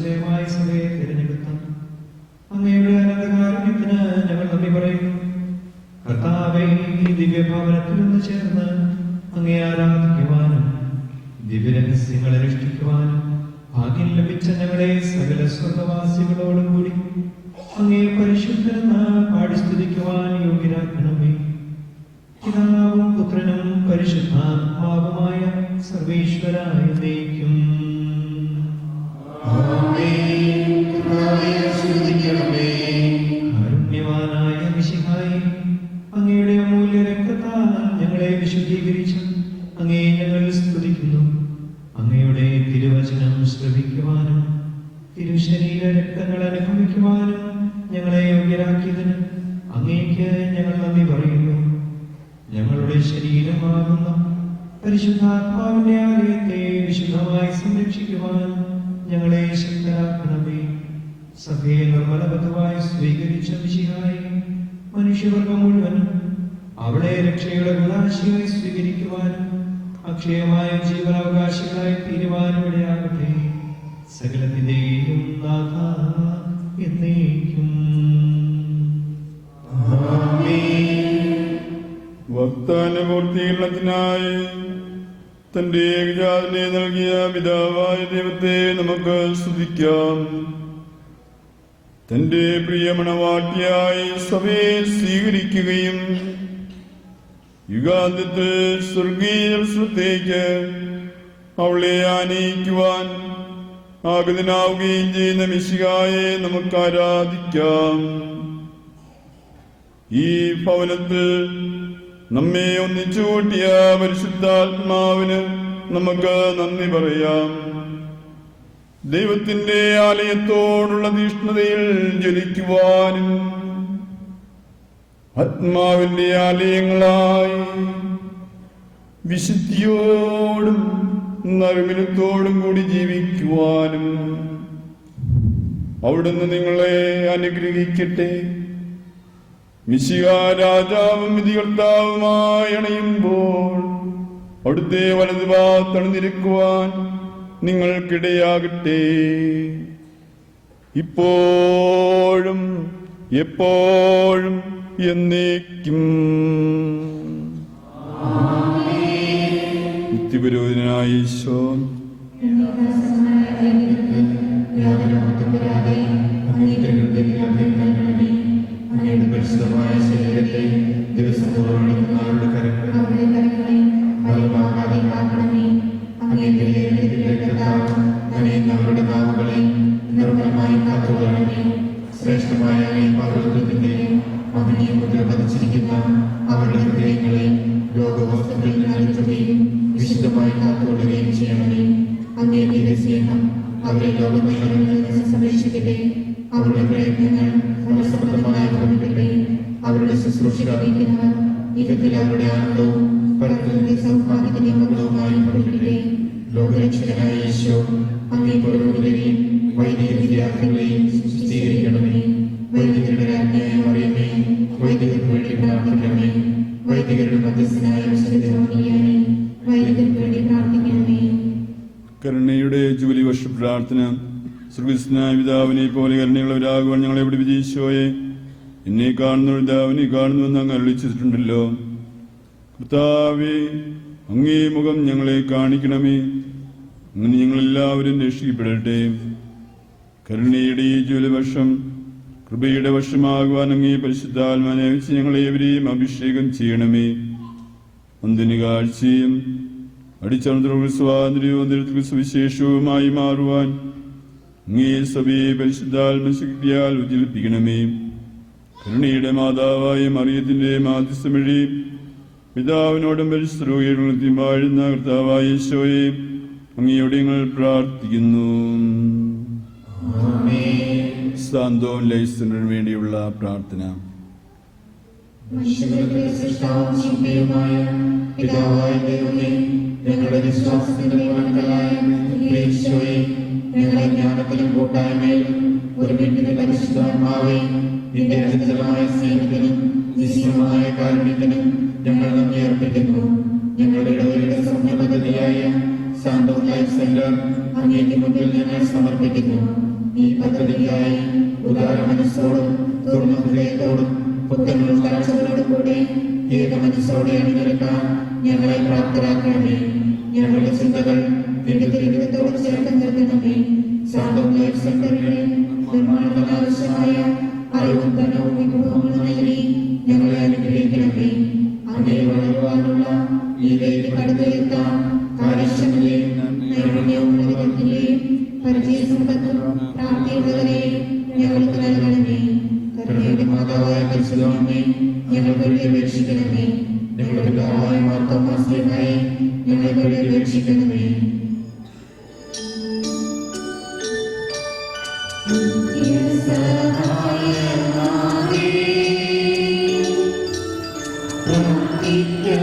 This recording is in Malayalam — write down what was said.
പരിശുദ്ധമായ സഭയെ തിരഞ്ഞെടുത്ത അങ്ങയുടെ അനന്തകാരുണ്യത്തിന് ഞങ്ങൾ നന്ദി പറയുന്നു. കർത്താവേ, ഈ ദിവ്യഭവനത്തിൽ ഒന്ന് ചേർന്ന് അങ്ങേ ആരാധിക്കുവാനും ദിവ്യരഹസ്യങ്ങളെ അനുഷ്ഠിക്കുവാനും ഭാഗ്യം ലഭിച്ച ഞങ്ങളെ സകല സ്വർഗവാസികളോടും കൂടി അങ്ങേ പരിശുദ്ധനെന്ന് പാടി സ്തുതിക്കുവാൻ യോഗ്യരാക്കണമേ. പിതാവും പുത്രനും പരിശുദ്ധാത്മാവുമായ സർവേശ്വരായ എന്നേക്കും. കാരുണ്യവാനായ മിശിഹായേ, അങ്ങയുടെ അമൂല്യ രക്തത്താൽ ഞങ്ങളെ വിശുദ്ധീകരിച്ചു അങ്ങേ ഞങ്ങൾ സ്തുതിക്കുന്നു. അങ്ങയുടെ തിരുവചനം ശ്രവിക്കുവാനും തിരുശരീര രക്തങ്ങൾ അനുഭവിക്കുവാനും ഞങ്ങളെ യോഗ്യരാക്കിയതിന് അങ്ങേക്ക് ഞങ്ങൾ നന്ദി പറയുന്നു. ഞങ്ങളുടെ ശരീരമാകുന്ന പരിശുദ്ധാത്മാവിന്റെ ആലയത്തെ വിശുദ്ധമായി സംരക്ഷിക്കുവാൻ ഞങ്ങളെ ശക്തരാക്കണമേ. സഭയെ നിർമ്മലബദ്ധമായി സ്വീകരിച്ച മിശിഹായെ, മനുഷ്യവർഗം മുഴുവനും അവിടെ രക്ഷയുടെ ഗുണാശിയായി സ്വീകരിക്കുവാനും അക്ഷയമായ ജീവനാവകാശികളായി തീരുവാനും ഇടയാകട്ടെ. സകലത്തിന്റെയും നാഥ എന്നേക്കും. വാഗ്ദാന പൂർത്തീകരണത്തിനായി തന്റെ ഏകജാതനെ നൽകിയ പിതാവായ ദൈവത്തെ നമുക്ക് സ്തുതിക്കാം. തന്റെ പ്രിയമണവാട്ടിയായി സഭയെ സ്വീകരിക്കുകയും യുഗാന്ത്യത്തിൽ സ്വർഗീയോത്സവത്തേക്ക് അവളെ ആനയിക്കുവാൻ ആഗതനാവുകയും ചെയ്യുന്ന മിശിഹായെ നമുക്ക് ആരാധിക്കാം. ഈ ഭവനത്തിൽ നമ്മെ ഒന്നിച്ചുകൂട്ടിയ പരിശുദ്ധാത്മാവിന് നമുക്ക് നന്ദി പറയാം. ദൈവത്തിന്റെ ആലയത്തോടുള്ള തീഷ്ണതയിൽ ജ്വലിക്കുവാനും ആത്മാവിന്റെ ആലയങ്ങളായി വിശുദ്ധിയോടും നറുമിനത്തോടും കൂടി ജീവിക്കുവാനും അവിടുന്ന് നിങ്ങളെ അനുഗ്രഹിക്കട്ടെ. മിശിഹാ രാജാവും വിധികർത്താവുമായി അണയുമ്പോൾ അവിടുത്തെ വലതുഭാഗത്തണിഞ്ഞിരിക്കുവാൻ നിങ്ങൾക്കിടയാകട്ടെ. ഇപ്പോഴും എപ്പോഴും എന്നേക്കും. നിത്യപുരോഹിതനായ ഈശോ പരിശുദ്ധമായ ശരീരത്തെ ദിവസത്തോളം അവരുടെ കരങ്ങളെ അവരുടെ നാവുകളെ നിർമ്മലമായി കാത്തുകൊള്ളണമേ. ശ്രേഷ്ഠമായ പൗരത്വത്തിന്റെയും മഹനീയ മുദ്ര പതിച്ചിരിക്കുന്ന അവരുടെ ഹൃദയങ്ങളെ രോഗവസ്തുക്കളിൽ നിന്ന് അകറ്റുകയും വിശുദ്ധമായി കാത്തുകൊള്ളുകയും ചെയ്യണമേ. അങ്ങേ ദിവ്യസ്നേഹം അവരെ ലോകത്തിൽ നിന്ന് സംരക്ഷിക്കട്ടെ. അവരുടെ പ്രയത്നങ്ങൾ ഫലസമൃദ്ധമായി ഭവിക്കട്ടെ. അവരുടെ ശുശ്രൂഷകളിക്കുന്നവർ ഇഹത്തിൽ അവരുടെ ആനന്ദവും പരത്തിന്റെ സൗഭാഗ്യത്തിന്റെ മകളവുമായി ഭവിക്കട്ടെ. ലോകരക്ഷകനായ ഈശോ, അങ്ങേ പുരോഹിതരെയും വൈദിക വിദ്യാർത്ഥികളെയും സ്വീകരിക്കണമേ. വൈദികരുടെ രാജ്ഞിയായ മറിയമേ, വൈദികർക്ക് വേണ്ടി പ്രാർത്ഥിക്കണമേ. വൈദികരുടെ മധ്യസ്ഥനായ വൈദികർക്ക് വേണ്ടി പ്രാർത്ഥിക്കണമേ. കരുണയുടെ ജൂലി വർഷ പ്രാർത്ഥന. സർവീസ്നായ പിതാവിനെ പോലെ കരുണയുള്ളവരാകുവാൻ ഞങ്ങളെ പഠിപ്പിച്ച ഈശോയെ, എന്നെ കാണുന്ന പിതാവിനെ കാണുന്നുവെന്ന് അങ്ങ് അരുളിച്ചിട്ടുണ്ടല്ലോ. കർത്താവേ, അങ്ങേ മുഖം ഞങ്ങളെ കാണിക്കണമേ. അങ്ങനെ ഞങ്ങളെല്ലാവരും രക്ഷിക്കപ്പെടട്ടെ. കരുണയുടെ ഈ ജൂലവർഷം കൃപയുടെ വർഷമാകുവാൻ അങ്ങേ പരിശുദ്ധാത്മാവിനെ വെച്ച് ഞങ്ങളേവരെയും അഭിഷേകം ചെയ്യണമേ. ഒന്നിന് കാഴ്ചയും അടിച്ചമർത്തലും സ്വാതന്ത്ര്യവും സുവിശേഷവുമായി മാറുവാൻ അങ്ങേ സഭയെ പരിശുദ്ധാത്മശക്തിയാൽ ഉജ്ജ്വലിപ്പിക്കണമേ. കരുണയുടെ മാതാവായ മറിയത്തിന്റെ മാധ്യസ്ഥം വഴി പിതാവിനോടും പരിശുദ്ധരോഗികളും വാഴുന്ന കർത്താവായ ഈശോയെ, അങ്ങയോട് ഞങ്ങൾ പ്രാർത്ഥിക്കുന്നു. സാന്തോം ലൈസിനു വേണ്ടിയുള്ള പ്രാർത്ഥന. ഞങ്ങളുടെ വിശ്വാസത്തിന്റെ ഞങ്ങളെ ജ്ഞാനത്തിലും കൂട്ടായ്മയിലും ഒരുമിക്കുന്ന പരിശുദ്ധാത്മാവേ, നിന്റെ അചഞ്ചലമായ സ്നേഹത്തിനും നിശ്ചയമായ കാരുണ്യത്തിനും ഞങ്ങൾ നന്ദി അർപ്പിക്കുന്നു. ഞങ്ങളുടെ ഇടവകയുടെ സമയപദ്ധതിയായ സാന്തോം ലൈഫ് സെന്റർ അങ്ങേക്ക് മുന്നിൽ ഞങ്ങൾ സമർപ്പിക്കുന്നു. ഈ പദ്ധതിക്കായി ഉദാര മനസ്സോടും തുറന്ന ഹൃദയത്തോടും പുത്തൻ ഉൾക്കാഴ്ചകളോടും കൂടി ഏക മനസ്സോടെ അണിനിരക്കാൻ ഞങ്ങളെ പ്രാപ്തരാക്കണമേ. ഞങ്ങളുടെ ചിന്തകൾ നിന്റെ തിരുവിധത്തോട് ചേർത്ത് നിർത്തണമേ. സാന്തോം ലൈഫ് സെന്ററിന്റെ നിർമ്മാണത്തിന് ആവശ്യമായ അറിവും ധനവും വിഭവങ്ങളും നൽകി ഞങ്ങളെ അനുഗ്രഹിക്കണമേ. അങ്ങേ വളരുവാനുള്ള ഈ വേദി കടത്തിലെത്താൻ കാര്യക്ഷമതയും നൈപുണ്യവും വിധത്തിലെയും പരിചയസമ്പത്തും പ്രാപ്തിയുള്ളവരെയും ഞങ്ങൾക്ക് നൽകണമേ. കരുണയുടെ മാതാവായ പരിശുദ്ധമേ, ഞങ്ങൾക്ക് വേണ്ടി അപേക്ഷിക്കണമേ. ഞങ്ങളുടെ പിതാവായ മാർത്തോമാ ശ്ലീഹായെ ഞങ്ങൾക്ക് വേണ്ടി അപേക്ഷിക്കണമേ. സഹായമായേ പ്രാർത്ഥിക്കണമേ.